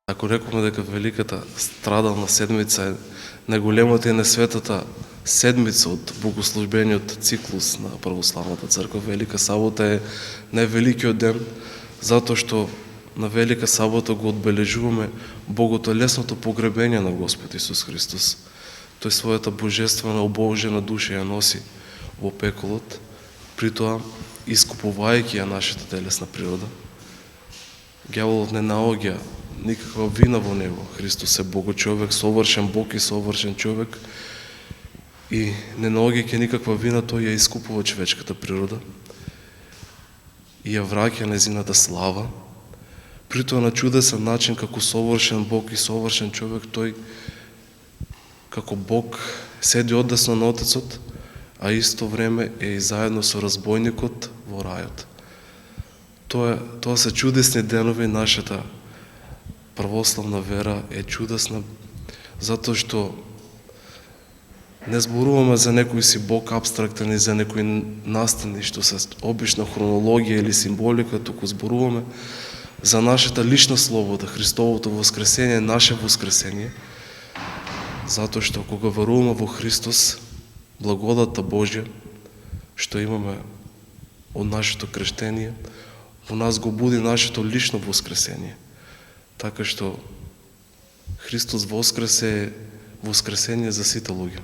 Ако рекоме дека Великата страдална седмица е најголемата и најсветата седмица од богослужбениот циклус на православната црква, Велика сабота е највеликиот ден, затоа што на Велика сабота го одбележуваме боготелесното погребение на Господ Исус Христос. Тој својата божествена обожена душа ја носи во пеколот, при тоа искупувајќи ја нашата телесна природа. Ѓаволот не наоѓа никаква вина во него. Христос е Богочовек, совршен Бог и совршен човек, и не наоѓајќи никаква вина, тој ја искупува човечката природа и ја враќа незината слава. При тоа на чудесен начин, како совршен Бог и совршен човек, тој како Бог седи одесно на Отецот, а исто време е и заедно со разбойникот во рајот. Тоа се чудесни денови. Нашата православна вера е чудесна, затоа што не зборуваме за некој си Бог абстрактен и за некои настани што се обична хронологија или символика, туку зборуваме за нашата лична слобода, Христовото воскресение, наше воскресение, затоа што кога веруваме во Христос, благодата Божја што имаме од нашето крштение, во нас го буди нашето лично воскресение. Така што Христос воскресе е воскресение за сите луѓе.